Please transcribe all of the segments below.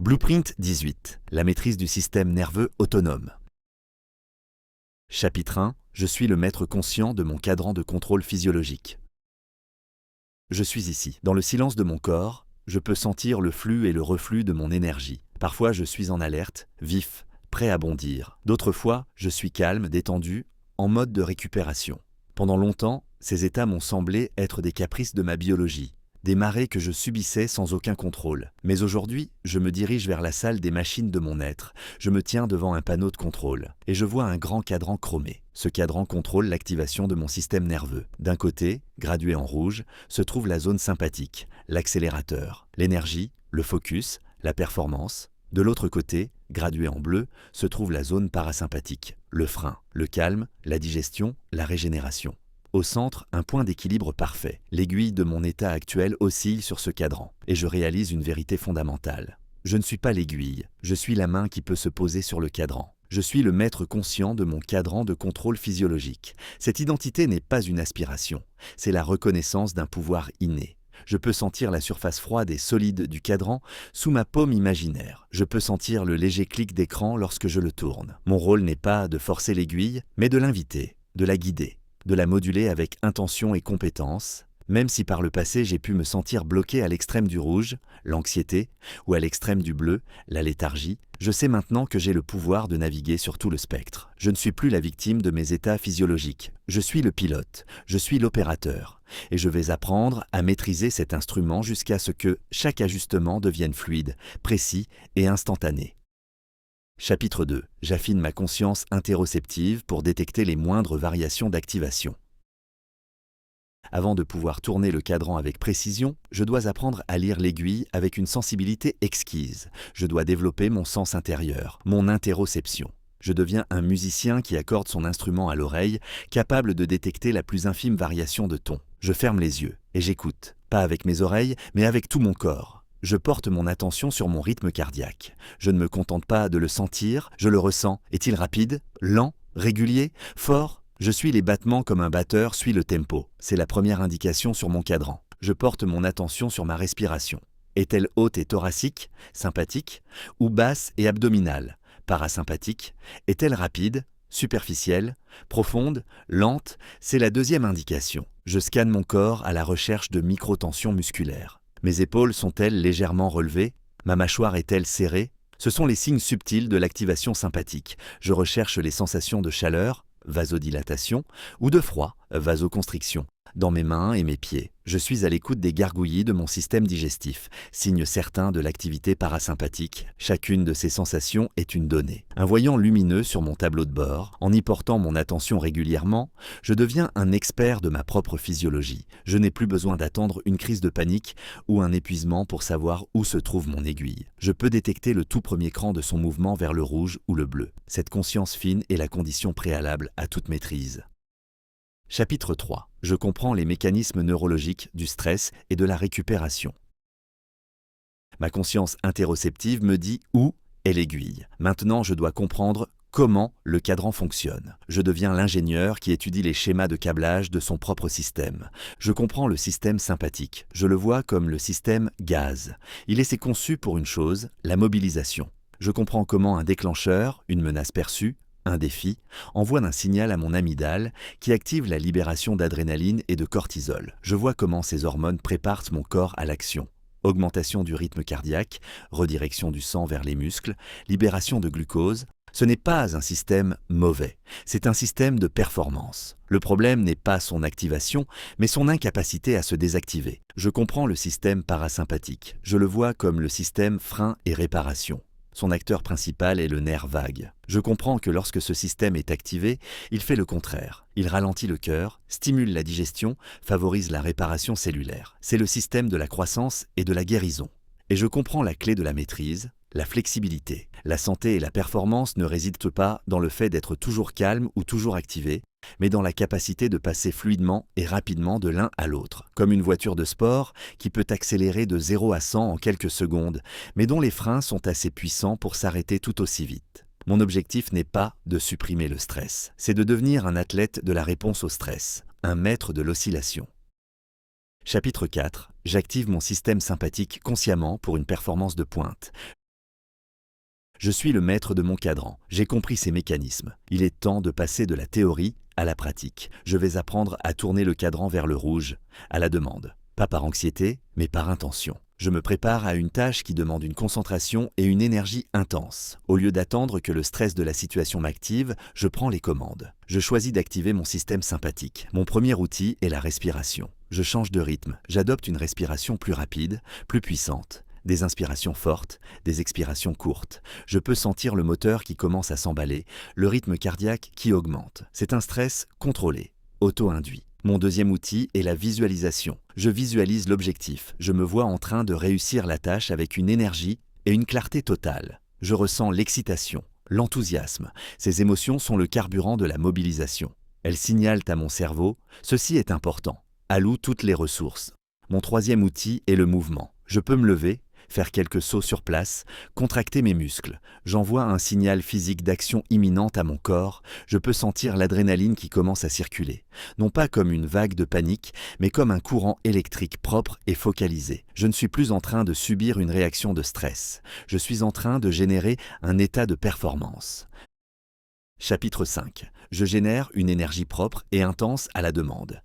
Blueprint 18. La maîtrise du système nerveux autonome. Chapitre 1. Je suis le maître conscient de mon cadran de contrôle physiologique. Je suis ici. Dans le silence de mon corps, je peux sentir le flux et le reflux de mon énergie. Parfois, je suis en alerte, vif, prêt à bondir. D'autres fois, je suis calme, détendu, en mode de récupération. Pendant longtemps, ces états m'ont semblé être des caprices de ma biologie, des marées que je subissais sans aucun contrôle. Mais aujourd'hui, je me dirige vers la salle des machines de mon être. Je me tiens devant un panneau de contrôle et je vois un grand cadran chromé. Ce cadran contrôle l'activation de mon système nerveux. D'un côté, gradué en rouge, se trouve la zone sympathique, l'accélérateur, l'énergie, le focus, la performance. De l'autre côté, gradué en bleu, se trouve la zone parasympathique, le frein, le calme, la digestion, la régénération. Au centre, un point d'équilibre parfait. L'aiguille de mon état actuel oscille sur ce cadran, et je réalise une vérité fondamentale. Je ne suis pas l'aiguille, je suis la main qui peut se poser sur le cadran. Je suis le maître conscient de mon cadran de contrôle physiologique. Cette identité n'est pas une aspiration, c'est la reconnaissance d'un pouvoir inné. Je peux sentir la surface froide et solide du cadran sous ma paume imaginaire. Je peux sentir le léger clic d'écran lorsque je le tourne. Mon rôle n'est pas de forcer l'aiguille, mais de l'inviter, de la guider, de la moduler avec intention et compétence, même si par le passé j'ai pu me sentir bloqué à l'extrême du rouge, l'anxiété, ou à l'extrême du bleu, la léthargie. Je sais maintenant que j'ai le pouvoir de naviguer sur tout le spectre. Je ne suis plus la victime de mes états physiologiques. Je suis le pilote, je suis l'opérateur. Et je vais apprendre à maîtriser cet instrument jusqu'à ce que chaque ajustement devienne fluide, précis et instantané. Chapitre 2. J'affine ma conscience interoceptive pour détecter les moindres variations d'activation. Avant de pouvoir tourner le cadran avec précision, je dois apprendre à lire l'aiguille avec une sensibilité exquise. Je dois développer mon sens intérieur, mon interoception. Je deviens un musicien qui accorde son instrument à l'oreille, capable de détecter la plus infime variation de ton. Je ferme les yeux et j'écoute, pas avec mes oreilles, mais avec tout mon corps. Je porte mon attention sur mon rythme cardiaque. Je ne me contente pas de le sentir, je le ressens. Est-il rapide, lent, régulier, fort ? Je suis les battements comme un batteur suit le tempo. C'est la première indication sur mon cadran. Je porte mon attention sur ma respiration. Est-elle haute et thoracique, sympathique, ou basse et abdominale, parasympathique? Est-elle rapide, superficielle, profonde, lente? C'est la deuxième indication. Je scanne mon corps à la recherche de microtensions musculaires. Mes épaules sont-elles légèrement relevées? Ma mâchoire est-elle serrée? Ce sont les signes subtils de l'activation sympathique. Je recherche les sensations de chaleur, vasodilatation, ou de froid, vasoconstriction, dans mes mains et mes pieds. Je suis à l'écoute des gargouillis de mon système digestif, signe certain de l'activité parasympathique. Chacune de ces sensations est une donnée. Un voyant lumineux sur mon tableau de bord, en y portant mon attention régulièrement, je deviens un expert de ma propre physiologie. Je n'ai plus besoin d'attendre une crise de panique ou un épuisement pour savoir où se trouve mon aiguille. Je peux détecter le tout premier cran de son mouvement vers le rouge ou le bleu. Cette conscience fine est la condition préalable à toute maîtrise. Chapitre 3. Je comprends les mécanismes neurologiques du stress et de la récupération. Ma conscience interoceptive me dit où est l'aiguille. Maintenant, je dois comprendre comment le cadran fonctionne. Je deviens l'ingénieur qui étudie les schémas de câblage de son propre système. Je comprends le système sympathique. Je le vois comme le système gaz. Il est conçu pour une chose, la mobilisation. Je comprends comment un déclencheur, une menace perçue, un défi, envoie un signal à mon amygdale qui active la libération d'adrénaline et de cortisol. Je vois comment ces hormones préparent mon corps à l'action. Augmentation du rythme cardiaque, redirection du sang vers les muscles, libération de glucose. Ce n'est pas un système mauvais, c'est un système de performance. Le problème n'est pas son activation, mais son incapacité à se désactiver. Je comprends le système parasympathique. Je le vois comme le système frein et réparation. Son acteur principal est le nerf vague. Je comprends que lorsque ce système est activé, il fait le contraire. Il ralentit le cœur, stimule la digestion, favorise la réparation cellulaire. C'est le système de la croissance et de la guérison. Et je comprends la clé de la maîtrise, la flexibilité. La santé et la performance ne résident pas dans le fait d'être toujours calme ou toujours activé, mais dans la capacité de passer fluidement et rapidement de l'un à l'autre. Comme une voiture de sport qui peut accélérer de 0 à 100 en quelques secondes, mais dont les freins sont assez puissants pour s'arrêter tout aussi vite. Mon objectif n'est pas de supprimer le stress, c'est de devenir un athlète de la réponse au stress, un maître de l'oscillation. Chapitre 4. J'active mon système sympathique consciemment pour une performance de pointe. Je suis le maître de mon cadran. J'ai compris ces mécanismes. Il est temps de passer de la théorie à la pratique. Je vais apprendre à tourner le cadran vers le rouge, à la demande. Pas par anxiété, mais par intention. Je me prépare à une tâche qui demande une concentration et une énergie intense. Au lieu d'attendre que le stress de la situation m'active, je prends les commandes. Je choisis d'activer mon système sympathique. Mon premier outil est la respiration. Je change de rythme. J'adopte une respiration plus rapide, plus puissante. Des inspirations fortes, des expirations courtes. Je peux sentir le moteur qui commence à s'emballer, le rythme cardiaque qui augmente. C'est un stress contrôlé, auto-induit. Mon deuxième outil est la visualisation. Je visualise l'objectif. Je me vois en train de réussir la tâche avec une énergie et une clarté totale. Je ressens l'excitation, l'enthousiasme. Ces émotions sont le carburant de la mobilisation. Elles signalent à mon cerveau « ceci est important ». Alloue toutes les ressources. Mon troisième outil est le mouvement. Je peux me lever, faire quelques sauts sur place, contracter mes muscles. J'envoie un signal physique d'action imminente à mon corps. Je peux sentir l'adrénaline qui commence à circuler. Non pas comme une vague de panique, mais comme un courant électrique propre et focalisé. Je ne suis plus en train de subir une réaction de stress. Je suis en train de générer un état de performance. Chapitre 5. Je génère une énergie propre et intense à la demande.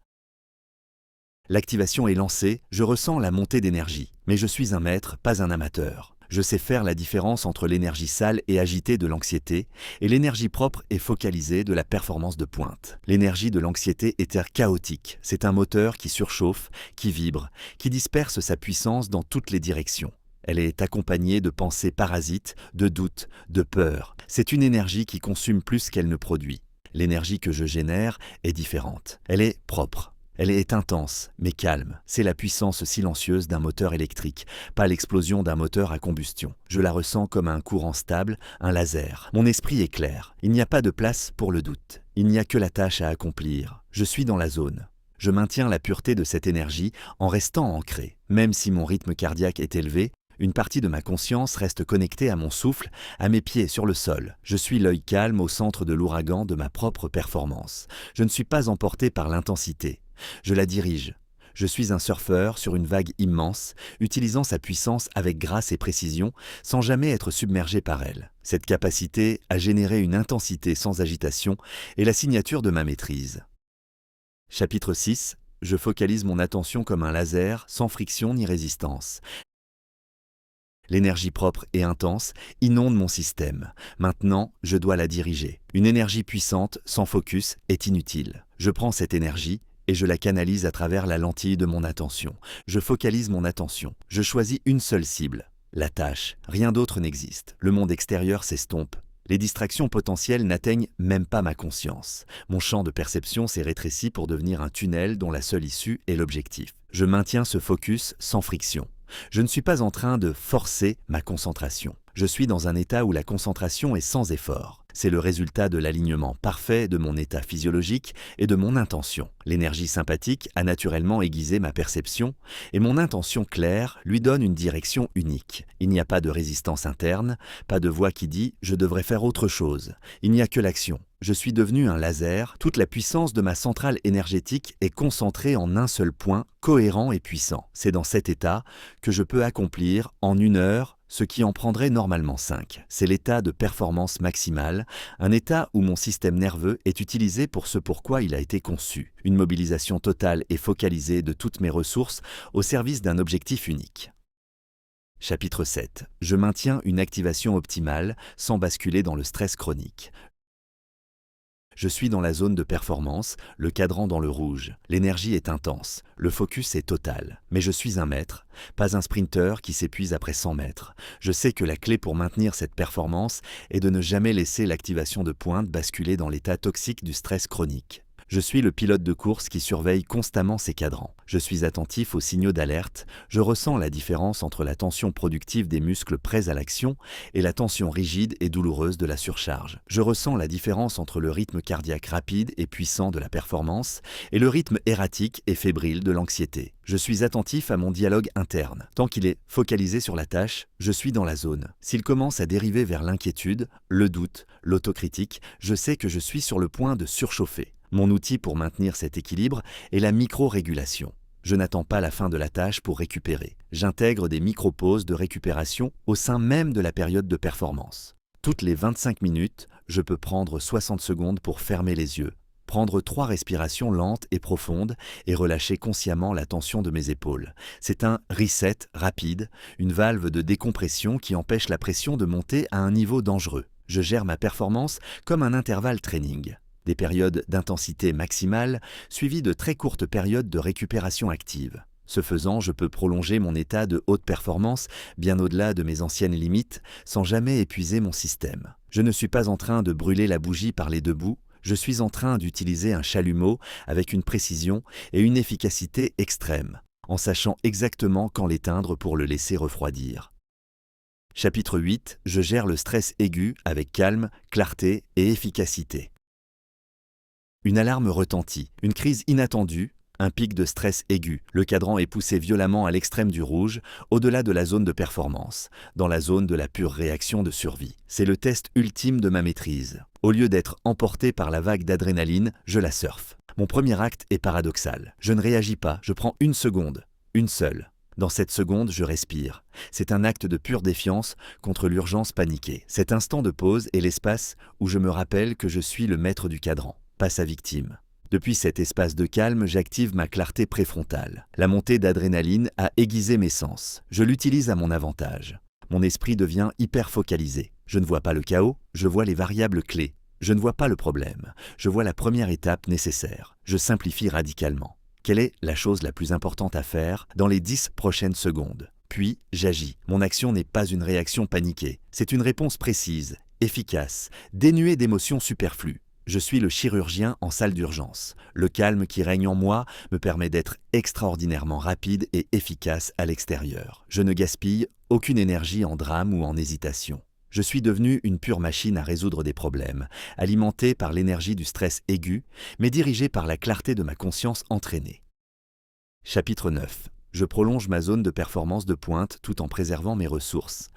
L'activation est lancée, je ressens la montée d'énergie. Mais je suis un maître, pas un amateur. Je sais faire la différence entre l'énergie sale et agitée de l'anxiété et l'énergie propre et focalisée de la performance de pointe. L'énergie de l'anxiété est chaotique. C'est un moteur qui surchauffe, qui vibre, qui disperse sa puissance dans toutes les directions. Elle est accompagnée de pensées parasites, de doutes, de peurs. C'est une énergie qui consomme plus qu'elle ne produit. L'énergie que je génère est différente. Elle est propre. Elle est intense, mais calme. C'est la puissance silencieuse d'un moteur électrique, pas l'explosion d'un moteur à combustion. Je la ressens comme un courant stable, un laser. Mon esprit est clair. Il n'y a pas de place pour le doute. Il n'y a que la tâche à accomplir. Je suis dans la zone. Je maintiens la pureté de cette énergie en restant ancré. Même si mon rythme cardiaque est élevé, une partie de ma conscience reste connectée à mon souffle, à mes pieds sur le sol. Je suis l'œil calme au centre de l'ouragan de ma propre performance. Je ne suis pas emporté par l'intensité. Je la dirige. Je suis un surfeur sur une vague immense, utilisant sa puissance avec grâce et précision, sans jamais être submergé par elle. Cette capacité à générer une intensité sans agitation est la signature de ma maîtrise. Chapitre 6. Je focalise mon attention comme un laser, sans friction ni résistance. L'énergie propre et intense inonde mon système. Maintenant, je dois la diriger. Une énergie puissante, sans focus, est inutile. Je prends cette énergie et je la canalise à travers la lentille de mon attention. Je focalise mon attention. Je choisis une seule cible. La tâche. Rien d'autre n'existe. Le monde extérieur s'estompe. Les distractions potentielles n'atteignent même pas ma conscience. Mon champ de perception s'est rétréci pour devenir un tunnel dont la seule issue est l'objectif. Je maintiens ce focus sans friction. Je ne suis pas en train de forcer ma concentration. Je suis dans un état où la concentration est sans effort. C'est le résultat de l'alignement parfait de mon état physiologique et de mon intention. L'énergie sympathique a naturellement aiguisé ma perception et mon intention claire lui donne une direction unique. Il n'y a pas de résistance interne, pas de voix qui dit « je devrais faire autre chose ». Il n'y a que l'action. Je suis devenu un laser, toute la puissance de ma centrale énergétique est concentrée en un seul point, cohérent et puissant. C'est dans cet état que je peux accomplir en 1 heure ce qui en prendrait normalement 5. C'est l'état de performance maximale, un état où mon système nerveux est utilisé pour ce pourquoi il a été conçu. Une mobilisation totale et focalisée de toutes mes ressources au service d'un objectif unique. Chapitre 7. Je maintiens une activation optimale sans basculer dans le stress chronique. Je suis dans la zone de performance, le cadran dans le rouge. L'énergie est intense, le focus est total. Mais je suis un maître, pas un sprinter qui s'épuise après 100 mètres. Je sais que la clé pour maintenir cette performance est de ne jamais laisser l'activation de pointe basculer dans l'état toxique du stress chronique. Je suis le pilote de course qui surveille constamment ses cadrans. Je suis attentif aux signaux d'alerte. Je ressens la différence entre la tension productive des muscles prêts à l'action et la tension rigide et douloureuse de la surcharge. Je ressens la différence entre le rythme cardiaque rapide et puissant de la performance et le rythme erratique et fébrile de l'anxiété. Je suis attentif à mon dialogue interne. Tant qu'il est focalisé sur la tâche, je suis dans la zone. S'il commence à dériver vers l'inquiétude, le doute, l'autocritique, je sais que je suis sur le point de surchauffer. Mon outil pour maintenir cet équilibre est la micro-régulation. Je n'attends pas la fin de la tâche pour récupérer. J'intègre des micro-pauses de récupération au sein même de la période de performance. Toutes les 25 minutes, je peux prendre 60 secondes pour fermer les yeux, prendre 3 respirations lentes et profondes et relâcher consciemment la tension de mes épaules. C'est un reset rapide, une valve de décompression qui empêche la pression de monter à un niveau dangereux. Je gère ma performance comme un intervalle training. Des périodes d'intensité maximale suivies de très courtes périodes de récupération active. Ce faisant, je peux prolonger mon état de haute performance bien au-delà de mes anciennes limites sans jamais épuiser mon système. Je ne suis pas en train de brûler la bougie par les deux bouts, je suis en train d'utiliser un chalumeau avec une précision et une efficacité extrêmes, en sachant exactement quand l'éteindre pour le laisser refroidir. Chapitre 8. Je gère le stress aigu avec calme, clarté et efficacité. Une alarme retentit, une crise inattendue, un pic de stress aigu. Le cadran est poussé violemment à l'extrême du rouge, au-delà de la zone de performance, dans la zone de la pure réaction de survie. C'est le test ultime de ma maîtrise. Au lieu d'être emporté par la vague d'adrénaline, je la surfe. Mon premier acte est paradoxal. Je ne réagis pas, je prends une seconde, une seule. Dans cette seconde, je respire. C'est un acte de pure défiance contre l'urgence paniquée. Cet instant de pause est l'espace où je me rappelle que je suis le maître du cadran, pas sa victime. Depuis cet espace de calme, j'active ma clarté préfrontale. La montée d'adrénaline a aiguisé mes sens. Je l'utilise à mon avantage. Mon esprit devient hyper focalisé. Je ne vois pas le chaos, je vois les variables clés. Je ne vois pas le problème, je vois la première étape nécessaire. Je simplifie radicalement. Quelle est la chose la plus importante à faire dans les 10 prochaines secondes? Puis, j'agis. Mon action n'est pas une réaction paniquée. C'est une réponse précise, efficace, dénuée d'émotions superflues. Je suis le chirurgien en salle d'urgence. Le calme qui règne en moi me permet d'être extraordinairement rapide et efficace à l'extérieur. Je ne gaspille aucune énergie en drame ou en hésitation. Je suis devenu une pure machine à résoudre des problèmes, alimentée par l'énergie du stress aigu, mais dirigée par la clarté de ma conscience entraînée. Chapitre 9. Je prolonge ma zone de performance de pointe tout en préservant mes ressources.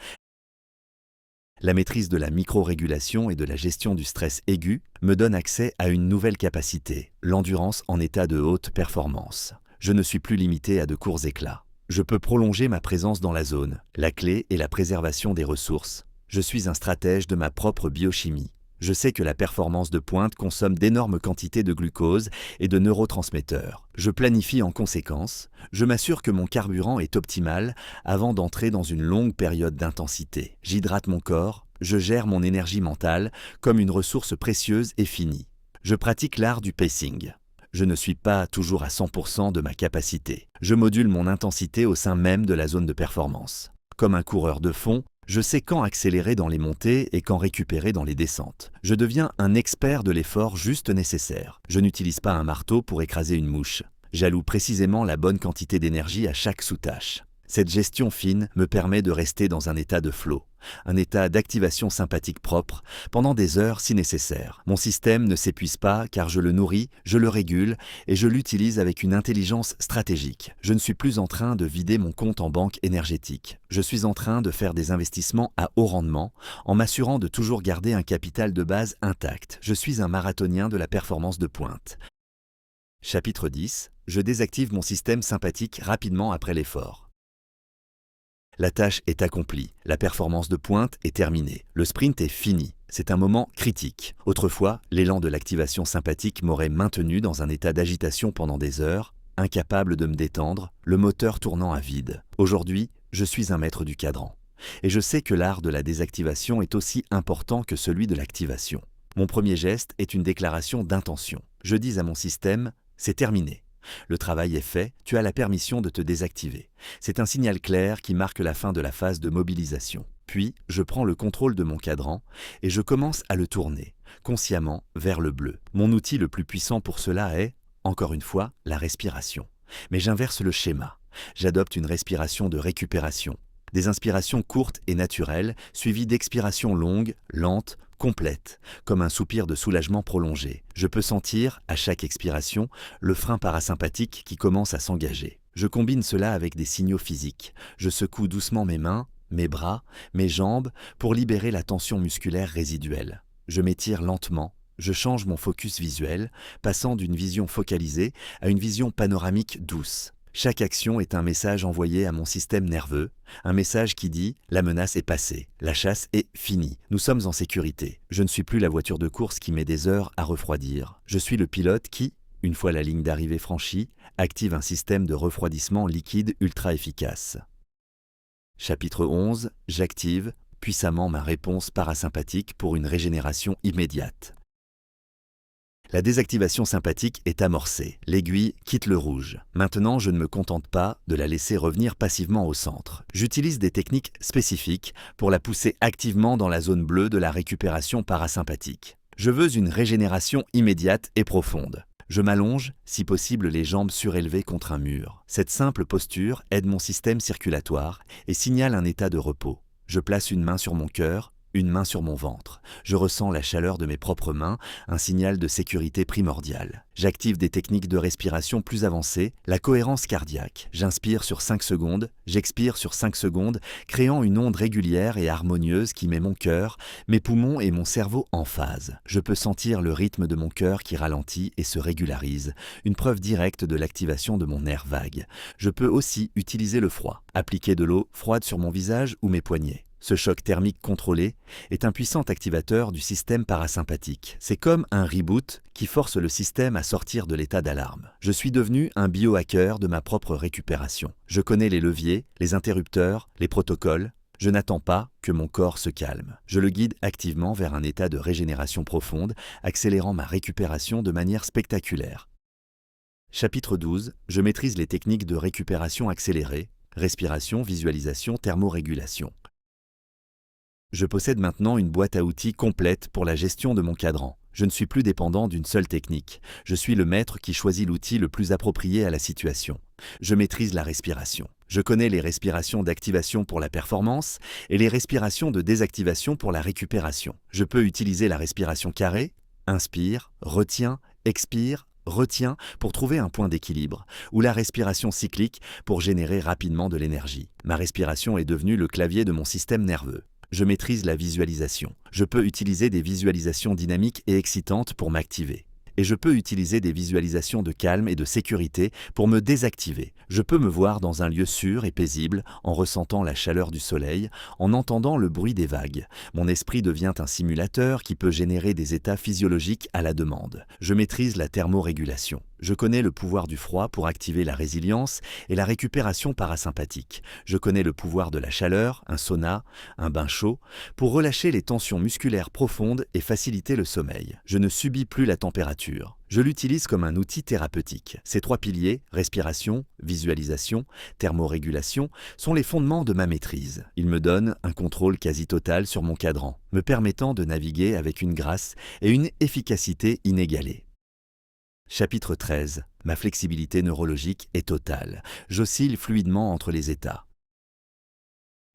La maîtrise de la micro-régulation et de la gestion du stress aigu me donne accès à une nouvelle capacité, l'endurance en état de haute performance. Je ne suis plus limité à de courts éclats. Je peux prolonger ma présence dans la zone. La clé est la préservation des ressources. Je suis un stratège de ma propre biochimie. Je sais que la performance de pointe consomme d'énormes quantités de glucose et de neurotransmetteurs. Je planifie en conséquence, je m'assure que mon carburant est optimal avant d'entrer dans une longue période d'intensité. J'hydrate mon corps, je gère mon énergie mentale comme une ressource précieuse et finie. Je pratique l'art du pacing. Je ne suis pas toujours à 100% de ma capacité. Je module mon intensité au sein même de la zone de performance. Comme un coureur de fond, je sais quand accélérer dans les montées et quand récupérer dans les descentes. Je deviens un expert de l'effort juste nécessaire. Je n'utilise pas un marteau pour écraser une mouche. J'alloue précisément la bonne quantité d'énergie à chaque sous-tâche. Cette gestion fine me permet de rester dans un état de flow, un état d'activation sympathique propre, pendant des heures si nécessaire. Mon système ne s'épuise pas car je le nourris, je le régule et je l'utilise avec une intelligence stratégique. Je ne suis plus en train de vider mon compte en banque énergétique. Je suis en train de faire des investissements à haut rendement en m'assurant de toujours garder un capital de base intact. Je suis un marathonien de la performance de pointe. Chapitre 10. Je désactive mon système sympathique rapidement après l'effort. La tâche est accomplie, la performance de pointe est terminée, le sprint est fini. C'est un moment critique. Autrefois, l'élan de l'activation sympathique m'aurait maintenu dans un état d'agitation pendant des heures, incapable de me détendre, le moteur tournant à vide. Aujourd'hui, je suis un maître du cadran. Et je sais que l'art de la désactivation est aussi important que celui de l'activation. Mon premier geste est une déclaration d'intention. Je dis à mon système, c'est terminé. Le travail est fait, tu as la permission de te désactiver. C'est un signal clair qui marque la fin de la phase de mobilisation. Puis, je prends le contrôle de mon cadran et je commence à le tourner, consciemment, vers le bleu. Mon outil le plus puissant pour cela est, encore une fois, la respiration. Mais j'inverse le schéma. J'adopte une respiration de récupération. Des inspirations courtes et naturelles, suivies d'expirations longues, lentes, complètes, comme un soupir de soulagement prolongé. Je peux sentir, à chaque expiration, le frein parasympathique qui commence à s'engager. Je combine cela avec des signaux physiques. Je secoue doucement mes mains, mes bras, mes jambes pour libérer la tension musculaire résiduelle. Je m'étire lentement. Je change mon focus visuel, passant d'une vision focalisée à une vision panoramique douce. Chaque action est un message envoyé à mon système nerveux, un message qui dit « la menace est passée, la chasse est finie, nous sommes en sécurité ». Je ne suis plus la voiture de course qui met des heures à refroidir. Je suis le pilote qui, une fois la ligne d'arrivée franchie, active un système de refroidissement liquide ultra efficace. Chapitre 11. J'active puissamment ma réponse parasympathique pour une régénération immédiate. La désactivation sympathique est amorcée. L'aiguille quitte le rouge. Maintenant, je ne me contente pas de la laisser revenir passivement au centre. J'utilise des techniques spécifiques pour la pousser activement dans la zone bleue de la récupération parasympathique. Je veux une régénération immédiate et profonde. Je m'allonge, si possible les jambes surélevées contre un mur. Cette simple posture aide mon système circulatoire et signale un état de repos. Je place une main sur mon cœur, une main sur mon ventre. Je ressens la chaleur de mes propres mains, un signal de sécurité primordial. J'active des techniques de respiration plus avancées, la cohérence cardiaque. J'inspire sur 5 secondes, j'expire sur 5 secondes, créant une onde régulière et harmonieuse qui met mon cœur, mes poumons et mon cerveau en phase. Je peux sentir le rythme de mon cœur qui ralentit et se régularise, une preuve directe de l'activation de mon nerf vague. Je peux aussi utiliser le froid, appliquer de l'eau froide sur mon visage ou mes poignets. Ce choc thermique contrôlé est un puissant activateur du système parasympathique. C'est comme un reboot qui force le système à sortir de l'état d'alarme. Je suis devenu un biohacker de ma propre récupération. Je connais les leviers, les interrupteurs, les protocoles. Je n'attends pas que mon corps se calme. Je le guide activement vers un état de régénération profonde, accélérant ma récupération de manière spectaculaire. Chapitre 12. Je maîtrise les techniques de récupération accélérée, respiration, visualisation, thermorégulation. Je possède maintenant une boîte à outils complète pour la gestion de mon cadran. Je ne suis plus dépendant d'une seule technique. Je suis le maître qui choisit l'outil le plus approprié à la situation. Je maîtrise la respiration. Je connais les respirations d'activation pour la performance et les respirations de désactivation pour la récupération. Je peux utiliser la respiration carrée, inspire, retiens, expire, retiens pour trouver un point d'équilibre, ou la respiration cyclique pour générer rapidement de l'énergie. Ma respiration est devenue le clavier de mon système nerveux. Je maîtrise la visualisation. Je peux utiliser des visualisations dynamiques et excitantes pour m'activer. Et je peux utiliser des visualisations de calme et de sécurité pour me désactiver. Je peux me voir dans un lieu sûr et paisible, en ressentant la chaleur du soleil, en entendant le bruit des vagues. Mon esprit devient un simulateur qui peut générer des états physiologiques à la demande. Je maîtrise la thermorégulation. Je connais le pouvoir du froid pour activer la résilience et la récupération parasympathique. Je connais le pouvoir de la chaleur, un sauna, un bain chaud, pour relâcher les tensions musculaires profondes et faciliter le sommeil. Je ne subis plus la température. Je l'utilise comme un outil thérapeutique. Ces 3 piliers, respiration, visualisation, thermorégulation, sont les fondements de ma maîtrise. Ils me donnent un contrôle quasi total sur mon cadran, me permettant de naviguer avec une grâce et une efficacité inégalées. Chapitre 13. Ma flexibilité neurologique est totale. J'oscille fluidement entre les états.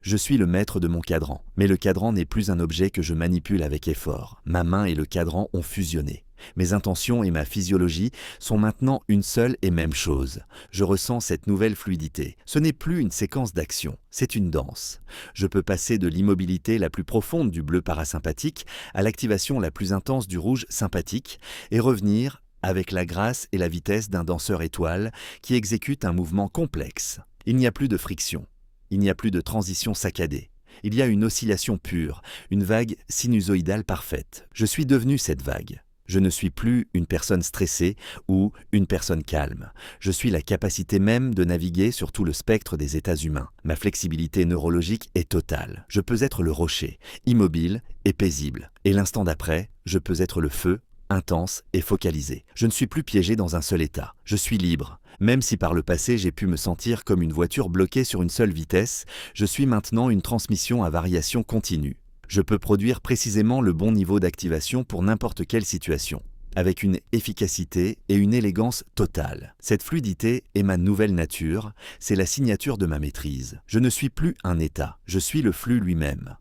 Je suis le maître de mon cadran, mais le cadran n'est plus un objet que je manipule avec effort. Ma main et le cadran ont fusionné. Mes intentions et ma physiologie sont maintenant une seule et même chose. Je ressens cette nouvelle fluidité. Ce n'est plus une séquence d'actions, c'est une danse. Je peux passer de l'immobilité la plus profonde du bleu parasympathique à l'activation la plus intense du rouge sympathique et revenir avec la grâce et la vitesse d'un danseur étoile qui exécute un mouvement complexe. Il n'y a plus de friction, il n'y a plus de transition saccadée. Il y a une oscillation pure, une vague sinusoïdale parfaite. Je suis devenu cette vague. Je ne suis plus une personne stressée ou une personne calme. Je suis la capacité même de naviguer sur tout le spectre des états humains. Ma flexibilité neurologique est totale. Je peux être le rocher, immobile et paisible. Et l'instant d'après, je peux être le feu, intense et focalisé. Je ne suis plus piégé dans un seul état. Je suis libre. Même si par le passé j'ai pu me sentir comme une voiture bloquée sur une seule vitesse, je suis maintenant une transmission à variation continue. Je peux produire précisément le bon niveau d'activation pour n'importe quelle situation, avec une efficacité et une élégance totale. Cette fluidité est ma nouvelle nature, c'est la signature de ma maîtrise. Je ne suis plus un état, je suis le flux lui-même.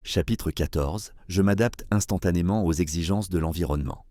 Chapitre 14. Je m'adapte instantanément aux exigences de l'environnement.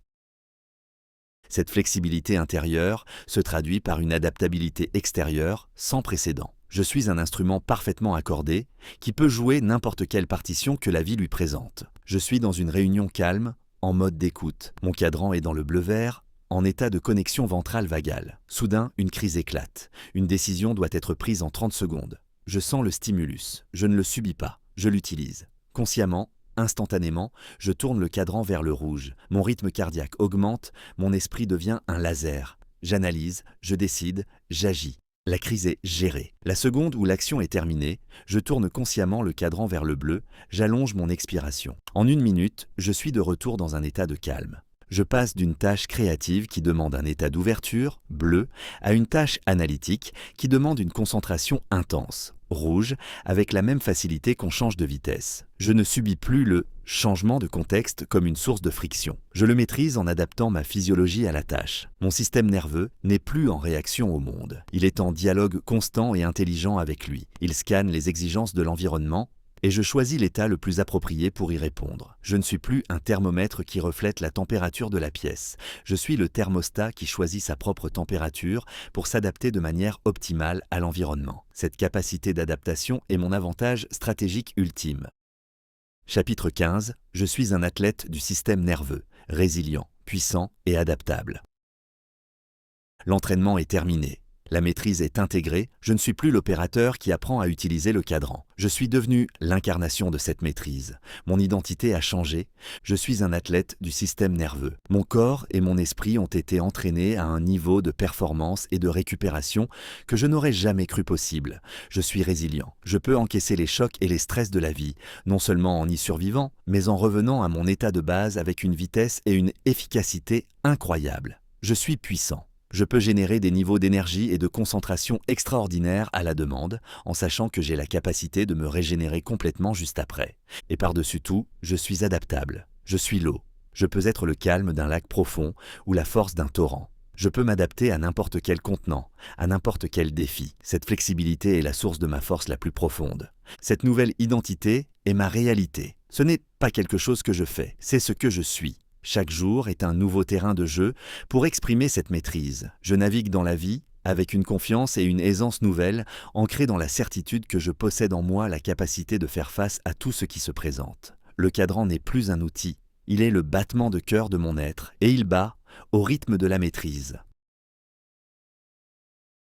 Cette flexibilité intérieure se traduit par une adaptabilité extérieure sans précédent. Je suis un instrument parfaitement accordé qui peut jouer n'importe quelle partition que la vie lui présente. Je suis dans une réunion calme, en mode d'écoute. Mon cadran est dans le bleu-vert, en état de connexion ventrale vagale. Soudain, une crise éclate. Une décision doit être prise en 30 secondes. Je sens le stimulus. Je ne le subis pas. Je l'utilise. Consciemment, instantanément, je tourne le cadran vers le rouge. Mon rythme cardiaque augmente, mon esprit devient un laser. J'analyse, je décide, j'agis. La crise est gérée. La seconde où l'action est terminée, je tourne consciemment le cadran vers le bleu, j'allonge mon expiration. En 1 minute, je suis de retour dans un état de calme. Je passe d'une tâche créative qui demande un état d'ouverture, bleu, à une tâche analytique qui demande une concentration intense, rouge, avec la même facilité qu'on change de vitesse. Je ne subis plus le changement de contexte comme une source de friction. Je le maîtrise en adaptant ma physiologie à la tâche. Mon système nerveux n'est plus en réaction au monde. Il est en dialogue constant et intelligent avec lui. Il scanne les exigences de l'environnement et je choisis l'état le plus approprié pour y répondre. Je ne suis plus un thermomètre qui reflète la température de la pièce. Je suis le thermostat qui choisit sa propre température pour s'adapter de manière optimale à l'environnement. Cette capacité d'adaptation est mon avantage stratégique ultime. Chapitre 15. Je suis un athlète du système nerveux, résilient, puissant et adaptable. L'entraînement est terminé. La maîtrise est intégrée, je ne suis plus l'opérateur qui apprend à utiliser le cadran. Je suis devenu l'incarnation de cette maîtrise. Mon identité a changé, je suis un athlète du système nerveux. Mon corps et mon esprit ont été entraînés à un niveau de performance et de récupération que je n'aurais jamais cru possible. Je suis résilient, je peux encaisser les chocs et les stress de la vie, non seulement en y survivant, mais en revenant à mon état de base avec une vitesse et une efficacité incroyables. Je suis puissant. Je peux générer des niveaux d'énergie et de concentration extraordinaires à la demande, en sachant que j'ai la capacité de me régénérer complètement juste après. Et par-dessus tout, je suis adaptable. Je suis l'eau. Je peux être le calme d'un lac profond ou la force d'un torrent. Je peux m'adapter à n'importe quel contenant, à n'importe quel défi. Cette flexibilité est la source de ma force la plus profonde. Cette nouvelle identité est ma réalité. Ce n'est pas quelque chose que je fais, c'est ce que je suis. Chaque jour est un nouveau terrain de jeu pour exprimer cette maîtrise. Je navigue dans la vie avec une confiance et une aisance nouvelles, ancrées dans la certitude que je possède en moi la capacité de faire face à tout ce qui se présente. Le cadran n'est plus un outil, il est le battement de cœur de mon être, et il bat au rythme de la maîtrise.